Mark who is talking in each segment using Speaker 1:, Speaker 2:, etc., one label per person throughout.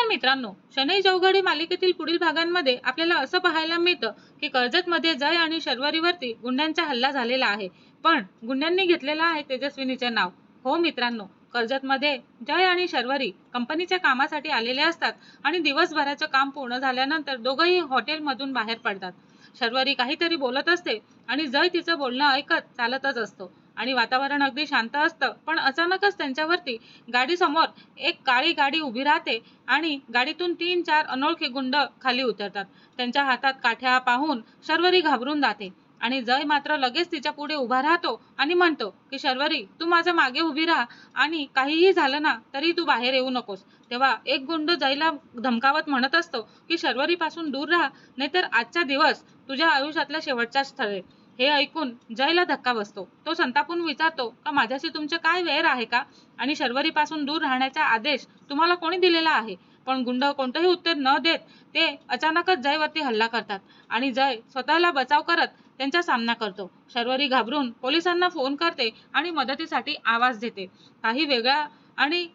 Speaker 1: नमस्कार मित्रांनो, शनई चौघडी मालिकेतील पुढील भागांमध्ये आपल्याला असं पाहायला मिळतं की कर्जतमध्ये जय आणि शर्वरीवरती गुंड्यांचा हल्ला झालेला आहे, पण गुंड्यांनी घेतलेला आहे तेजस्विनीचे नाव. हो मित्रांनो, कर्जतमध्ये जय आणि शर्वरी कंपनीच्या कामासाठी आलेले असतात आणि दिवसभराचं काम पूर्ण झाल्यानंतर दोघंही हॉटेलमधून बाहेर पडतात. शर्वरी काहीतरी बोलत असते आणि जय तिचं बोलणं ऐकत चालतच असतो आणि वातावरण अगदी शांत असतं, पण अचानकच त्यांच्यावरती गाडीसमोर एक काळी गाडी उभी राहते आणि गाडीतून 3-4 अनोळखी गुंड खाली उतरतात. त्यांच्या हातात काठ्या पाहून शर्वरी घाबरून जाते आणि जय मात्र लगेच तिच्या पुढे उभा राहतो आणि म्हणतो की शर्वरी, तू माझ्या मागे उभी राहा आणि काहीही झालं ना तरी तू बाहेर येऊ नकोस. तेव्हा एक गुंड जयला धमकावत म्हणत असतो की शर्वरी पासून दूर राहा, नाहीतर आजचा दिवस तुझ्या आयुष्यातला शेवटचाच ठरेल. हे ऐकून जयला धक्का बसतो. तो संतापून विचारतो का माझ्याशी तुमचे काय वैर आहे का, आणि शर्वरी पासून दूर राहण्याचा आदेश तुम्हाला कोणी दिलेला आहे. पण गुंड कोणतेही उत्तर न देत ते अचानकच जयवरती हल्ला करतात आणि जय स्वतःला बचाव करत त्यांचा सामना करतो. शर्वरी घाबरून पोलिसांना फोन करते आणि मदतीसाठी आवाज देते.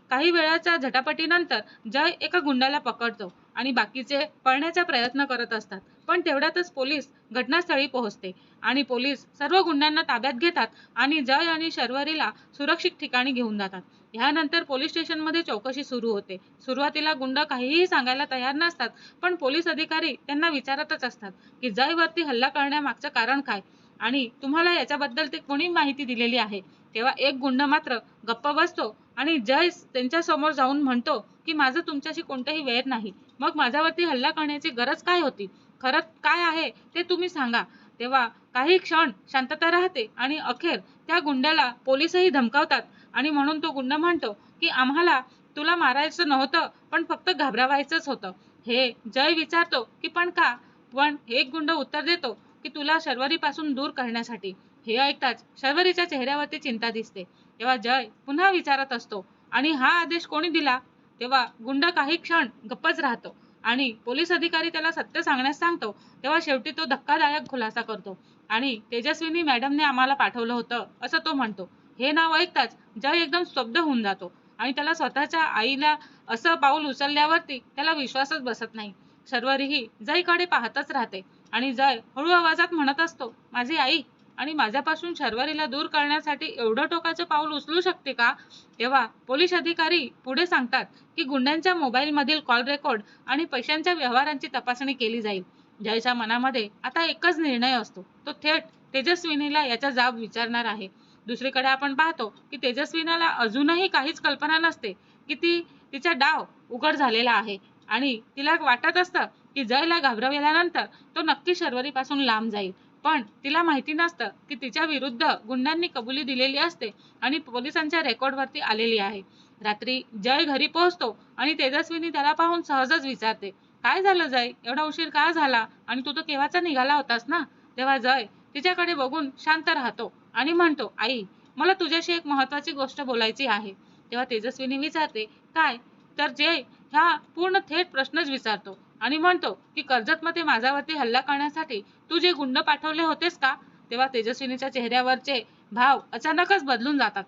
Speaker 1: काही वेळाच्या झटापटीनंतर जय एका गुंडाला पकडतो आणि बाकीचे पळण्याचा प्रयत्न करत असतात, पण तेवढ्यातच पोलीस घटनास्थळी पोहोचते आणि पोलीस सर्व गुंडांना ताब्यात घेतात आणि जय आणि शर्वरीला सुरक्षित ठिकाणी घेऊन जातात. यानंतर पोलीस स्टेशनमध्ये चौकशी सुरू होते. सुरुवातीला गुंड काहीही सांगायला तयार नसतात, पण पोलीस अधिकारी त्यांना विचारतच असतात की जयवरती हल्ला करण्यामागचं कारण काय आणि तुम्हाला याच्याबद्दल ते कोणी माहिती दिलेली आहे. तेव्हा एक गुंड मात्र गप्प बसतो आणि जय त्यांच्या समोर जाऊन म्हणतो की माझं तुमच्याशी कोणतंही वैर नाही, मग माझ्यावरती हल्ला करण्याची गरज काय होती, खरं काय आहे ते तुम्ही सांगा. तेव्हा काही क्षण शांतता राहते आणि अखेर त्या गुंडाला पोलीसही धमकावतात आणि म्हणून तो गुंड म्हणतो की आम्हाला तुला मारायचं नव्हतं, पण फक्त घाबरवायचंच होतं. हे जय विचारतो की पण का, पण एक गुंड उत्तर देतो की तुला शर्वरी पासून दूर करण्यासाठी. हे ऐकताच शर्वरीच्या चेहऱ्यावरती चिंता दिसते. तेव्हा जय पुन्हा विचारत असतो आणि हा आदेश कोणी दिला. तेव्हा गुंड काही क्षण गप्पच राहतो आणि पोलीस अधिकारी त्याला सत्य सांगण्यास सांगतो. तेव्हा शेवटी तो धक्कादायक खुलासा करतो आणि तेजस्विनी मॅडमने आम्हाला पाठवलं होतं असं तो म्हणतो. हे नाव ऐकताच जय एकदम स्तब्ध होऊन जातो आणि त्याला स्वतःच्या आईला असं पाऊल उचलल्यावरती त्याला विश्वासच बसत नाही. शर्वरीही जयकडे पाहतच राहते आणि जय हळू आवाजात म्हणत असतो, माझी आई आणि माझ्यापासून शर्वरीला दूर करण्यासाठी एवढं टोकाचं पाऊल उचलू शकते का. तेव्हा पोलीस अधिकारी पुढे सांगतात की गुंड्यांच्या मोबाईल मधील कॉल रेकॉर्ड आणि पैशांच्या व्यवहारांची तपासणी केली जाईल. जयच्या मनामध्ये आता एकच निर्णय असतो, तो थेट तेजस्विनीला याचा जाब विचारणार आहे. दुसरीकडे आपण पाहतो की तेजस्विनीला अजूनही काहीच कल्पना नसते की तिचा डाव उघड झालेला आहे आणि तिला वाटत असतं की जयला घाबरवल्यानंतर तो नक्की शर्वरी पासून लांब जाईल, पण तिला माहिती नसतं की तिच्या विरुद्ध गुंडांनी कबुली दिलेली असते आणि पोलिसांच्या रेकॉर्डवरती आलेली आहे. रात्री जय घरी पोहोचतो आणि तेजस्विनी त्याला पाहून सहजच विचारते, काय झालं जय, एवढा उशीर का झाला आणि तू तर केव्हाचा निघाला होतास ना. तेव्हा जय तिच्याकडे बघून शांत राहतो आणि म्हणतो, आई मला तुझ्याशी एक महत्वाची गोष्ट बोलायची आहे. तेव्हा तेजस्विनी विचारते, काय. तर जय ह्या पूर्ण थेट प्रश्नच विचारतो आणि म्हणतो की कर्जतमध्ये माझ्यावरती हल्ला करण्यासाठी तू जे गुंड पाठवले होतेस का. तेव्हा तेजस्विनीच्या चेहऱ्यावरचे भाव अचानकच बदलून जातात.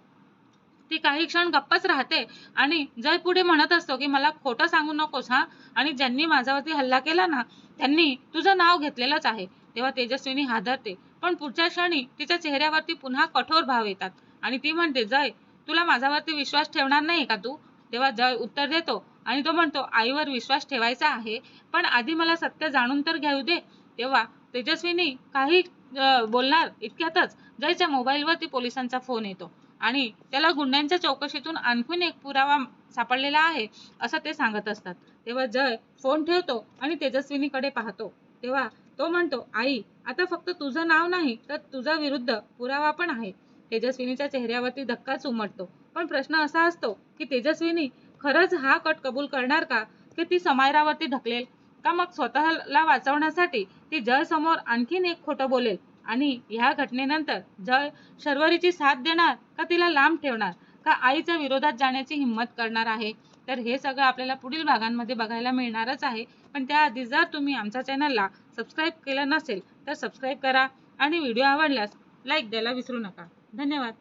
Speaker 1: ती काही क्षण गप्पच राहते आणि जय पुढे म्हणत असतो की मला खोटं सांगू नकोस हा, आणि ज्यांनी माझ्यावरती हल्ला केला ना त्यांनी तुझं नाव घेतलेलंच आहे. तेव्हा तेजस्विनी हादरते, पण पुढच्या क्षणी तिच्या चेहऱ्यावरती पुन्हा कठोर भाव येतात आणि ती म्हणते, जय तुला माझ्यावरती विश्वास ठेवणार नाही का तू. तेव्हा जय उत्तर देतो आणि तो म्हणतो, आईवर विश्वास ठेवायचा आहे, पण आधी मला सत्य जाणून तर घेऊ दे. तेव्हा तेजस्विनी काही बोलणार इतक्यातच जयच्या मोबाईलवरती पोलिसांचा फोन येतो आणि त्याला गुंड्यांच्या चौकशीतून आणखीन एक पुरावा सापडलेला आहे असं ते सांगत असतात. तेव्हा जय फोन ठेवतो आणि तेजस्विनीकडे पाहतो. तेव्हा तो म्हणतो, आई आता फक्त तुझं नाव नाही तर तुझा विरुद्ध पुरावा पण आहे. तेजस्विनीच्या चेहऱ्यावरती धक्काच उमटतो, पण प्रश्न असा असतो की तेजस्विनी खरंच हा कट कबूल करणार का, की ती समायरावरती ढकलेल का, मग स्वतःला वाचवण्यासाठी ती जय समोर आणखीन एक खोटं बोलेल आणि ह्या घटनेनंतर जय शर्वरीची साथ देणार का तिला लांब ठेवणार, का आईच्या विरोधात जाण्याची हिंमत करणार आहे. तर हे सगळं आपल्याला पुढील भागांमध्ये बघायला मिळणारच आहे. पण त्याआधी जर तुम्ही आमच्या चॅनलला सबस्क्राईब केलं नसेल तर सबस्क्राईब करा आणि व्हिडिओ आवडल्यास लाईक द्यायला विसरू नका. धन्यवाद.